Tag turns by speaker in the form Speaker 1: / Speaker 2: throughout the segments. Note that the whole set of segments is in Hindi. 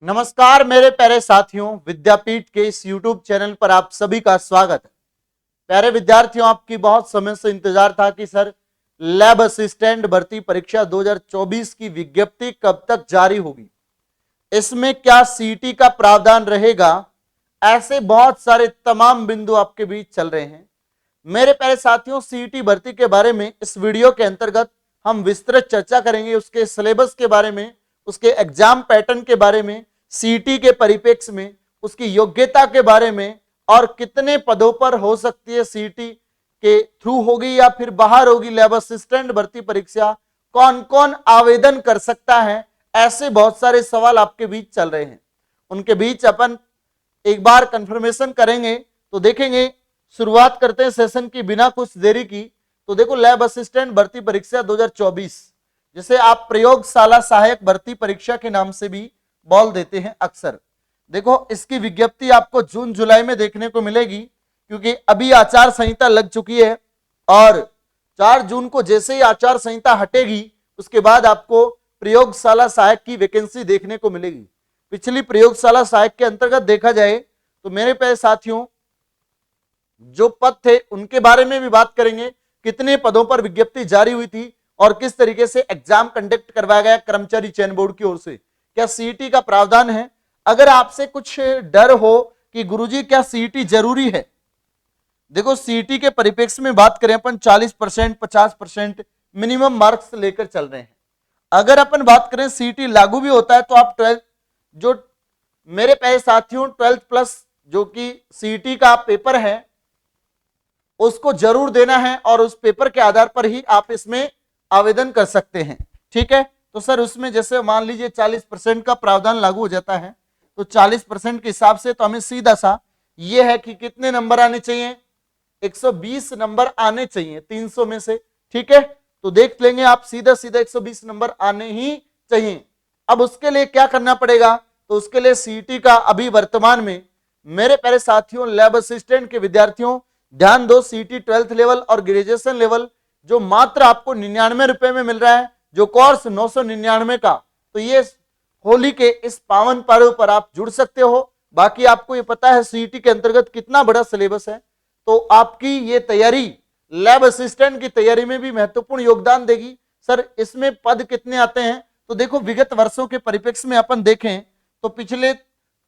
Speaker 1: नमस्कार मेरे प्यारे साथियों, विद्यापीठ के इस YouTube चैनल पर आप सभी का स्वागत है। प्यारे विद्यार्थियों, आपकी बहुत समय से इंतजार था कि सर लैब असिस्टेंट भर्ती परीक्षा 2024 की विज्ञप्ति कब तक जारी होगी, इसमें क्या सीटी का प्रावधान रहेगा, ऐसे बहुत सारे तमाम बिंदु आपके बीच चल रहे हैं। मेरे प्यारे साथियों, सीटी भर्ती के बारे में इस वीडियो के अंतर्गत हम विस्तृत चर्चा करेंगे, उसके सिलेबस के बारे में, उसके एग्जाम पैटर्न के बारे में, सीटी के परिप्रेक्ष्य में, उसकी योग्यता के बारे में, और कितने पदों पर हो सकती है सीटी के थ्रू होगी या फिर बाहर होगी लैब असिस्टेंट भर्ती परीक्षा, कौन कौन आवेदन कर सकता है, ऐसे बहुत सारे सवाल आपके बीच चल रहे हैं। उनके बीच अपन एक बार कंफर्मेशन करेंगे। तो देखेंगे, शुरुआत करते हैं सेशन की बिना कुछ देरी की। तो देखो, लैब असिस्टेंट भर्ती परीक्षा 2024, जिसे आप प्रयोगशाला सहायक भर्ती परीक्षा के नाम से भी बोल देते हैं अक्सर। देखो, इसकी विज्ञप्ति आपको जून जुलाई में देखने को मिलेगी, क्योंकि अभी आचार संहिता लग चुकी है और 4 जून को जैसे ही आचार संहिता हटेगी उसके बाद आपको प्रयोगशाला सहायक की वैकेंसी देखने को मिलेगी। पिछली प्रयोगशाला सहायक के अंतर्गत देखा जाए तो मेरे प्यारे साथियों, जो पद थे उनके बारे में भी बात करेंगे, कितने पदों पर विज्ञप्ति जारी हुई थी और किस तरीके से एग्जाम कंडक्ट करवाया गया कर्मचारी चयन बोर्ड की ओर से, क्या सीईटी का प्रावधान है। अगर आपसे कुछ डर हो कि गुरुजी क्या सीईटी जरूरी है, देखो सीईटी के परिप्रेक्ष्य में बात करें अपन 40%, 50% मिनिमम मार्क्स लेकर चल रहे हैं। अगर अपन बात करें सीईटी लागू भी होता है तो आप 12 जो मेरे प्यारे साथियों 12th प्लस जो कि सीईटी का पेपर है उसको जरूर देना है और उस पेपर के आधार पर ही आप इसमें आवेदन कर सकते हैं। ठीक है, तो सर उसमें जैसे मान लीजिए 40% का प्रावधान लागू हो जाता है तो 40% के हिसाब से तो हमें सीधा सा ये है कि कितने नंबर आने चाहिए, 120 नंबर आने चाहिए 300 में से। ठीक है, तो देख लेंगे आप, सीधा सीधा 120 नंबर आने ही चाहिए। अब उसके लिए क्या करना पड़ेगा, तो उसके लिए सीईटी का अभी वर्तमान में मेरे प्यारे साथियों लैब असिस्टेंट के विद्यार्थियों ध्यान दो, सीईटी 12th लेवल और ग्रेजुएशन लेवल जो मात्र आपको 99 रुपए में मिल रहा है, जो कोर्स 999 का, तो ये होली के इस पावन पर्व पर आप जुड़ सकते हो। बाकी आपको ये पता है सीईटी के अंतर्गत कितना बड़ा सिलेबस है, तो आपकी ये तैयारी लैब असिस्टेंट की तैयारी में भी महत्वपूर्ण योगदान देगी। सर इसमें पद कितने आते हैं, तो देखो विगत वर्षों के परिप्रेक्ष्य में अपन देखें तो पिछले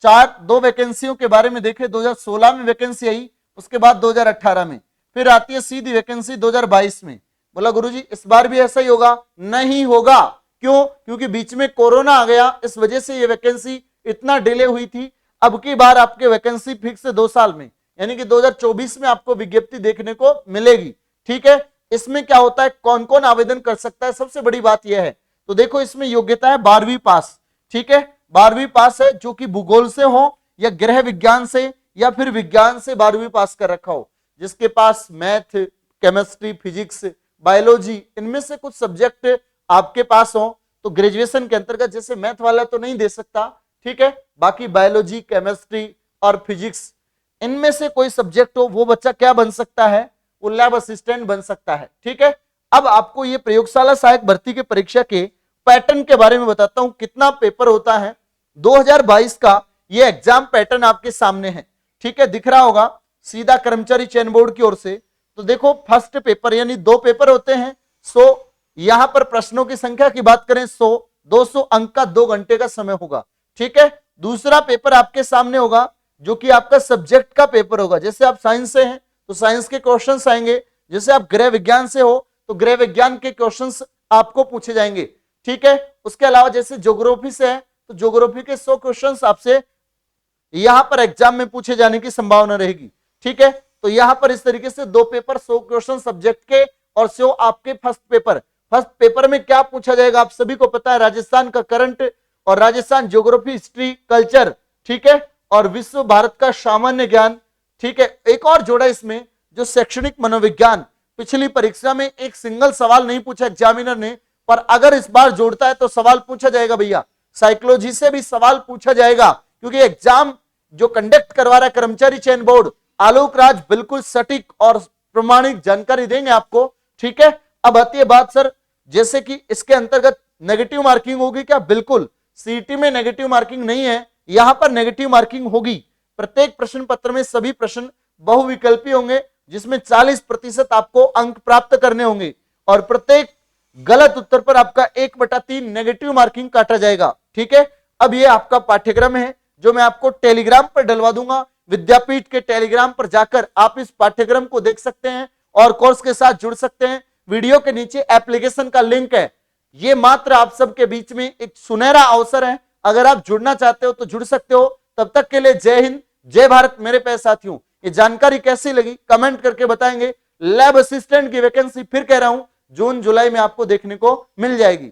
Speaker 1: 2 वैकेंसियों के बारे में देखें, 2016 में वैकेंसी आई, उसके बाद 2018 में, फिर आती है सीधी वैकेंसी 2022 में। बोला गुरुजी इस बार भी ऐसा ही होगा, नहीं होगा। क्यों? क्योंकि बीच में कोरोना आ गया, इस वजह से ये वैकेंसी इतना डिले हुई थी। अब की बार आपके वैकेंसी फिक्स है 2 साल में, यानी कि 2024 में आपको विज्ञप्ति देखने को मिलेगी। ठीक है, इसमें क्या होता है, कौन कौन आवेदन कर सकता है, सबसे बड़ी बात यह है। तो देखो इसमें योग्यता है 12वीं पास। ठीक है, 12वीं पास है, जो कि भूगोल से हो या गृह विज्ञान से या फिर विज्ञान से 12वीं पास कर रखा हो, जिसके पास मैथ, केमिस्ट्री, फिजिक्स, बायोलॉजी इनमें से कुछ सब्जेक्ट आपके पास हो तो ग्रेजुएशन के अंतर्गत, जैसे मैथ वाला तो नहीं दे सकता, ठीक है, बाकी बायोलॉजी, केमिस्ट्री और फिजिक्स इनमें से कोई सब्जेक्ट हो, वो बच्चा क्या बन सकता है, वो लैब असिस्टेंट बन सकता है। ठीक है, अब आपको ये प्रयोगशाला सहायक भर्ती के परीक्षा के पैटर्न के बारे में बताता हूं, कितना पेपर होता है। 2022 का ये एग्जाम पैटर्न आपके सामने है। ठीक है, दिख रहा होगा, सीधा कर्मचारी चयन बोर्ड की ओर से। तो देखो फर्स्ट पेपर यानी 2 पेपर होते हैं। 100 यहां पर प्रश्नों की संख्या की बात करें 100, 200 अंक का 2 घंटे का समय होगा। ठीक है, दूसरा पेपर आपके सामने होगा जो कि आपका सब्जेक्ट का पेपर होगा। जैसे आप साइंस से हैं तो साइंस के क्वेश्चंस आएंगे, जैसे आप गृह विज्ञान से हो तो गृह विज्ञान के क्वेश्चंस आपको पूछे जाएंगे। ठीक है, उसके अलावा जैसे ज्योग्राफी से है तो ज्योग्राफी के 100 क्वेश्चंस आपसे यहां पर एग्जाम में पूछे जाने की संभावना रहेगी। ठीक है, तो यहां पर इस तरीके से 2 पेपर 100 क्वेश्चन सब्जेक्ट के और 100 आपके फर्स्ट पेपर। फर्स्ट पेपर में क्या पूछा जाएगा आप सभी को पता है, राजस्थान का करंट और राजस्थान ज्योग्राफी, हिस्ट्री, कल्चर, ठीक है, और विश्व भारत का सामान्य ज्ञान। ठीक है, एक और जोड़ा इसमें जो शैक्षणिक मनोविज्ञान, पिछली परीक्षा में एक सिंगल सवाल नहीं पूछा एग्जामिनर ने, पर अगर इस बार जोड़ता है तो सवाल पूछा जाएगा भैया। साइकोलॉजी से भी सवाल पूछा जाएगा, क्योंकि एग्जाम जो कंडक्ट करवा रहा है कर्मचारी चयन बोर्ड, आलोक राज बिल्कुल सटीक और प्रमाणिक जानकारी देंगे आपको। ठीक है, अब आती है बात सर, जैसे कि इसके अंतर्गत नेगेटिव मार्किंग होगी क्या, बिल्कुल सीईटी में नेगेटिव मार्किंग नहीं है, यहां पर नेगेटिव मार्किंग होगी। प्रत्येक प्रश्न पत्र में सभी प्रश्न बहुविकल्पी होंगे, जिसमें 40% आपको अंक प्राप्त करने होंगे और प्रत्येक गलत उत्तर पर आपका 1/3 नेगेटिव मार्किंग काटा जाएगा। ठीक है, अब ये आपका पाठ्यक्रम है जो मैं आपको टेलीग्राम पर डलवा दूंगा। विद्यापीठ के टेलीग्राम पर जाकर आप इस पाठ्यक्रम को देख सकते हैं और कोर्स के साथ जुड़ सकते हैं। वीडियो के नीचे एप्लीकेशन का लिंक है। ये मात्र आप सबके बीच में एक सुनहरा अवसर है, अगर आप जुड़ना चाहते हो तो जुड़ सकते हो। तब तक के लिए जय हिंद, जय भारत मेरे प्यारे साथियों। ये जानकारी कैसी लगी कमेंट करके बताएंगे। लैब असिस्टेंट की वैकेंसी फिर कह रहा हूं जून जुलाई में आपको देखने को मिल जाएगी।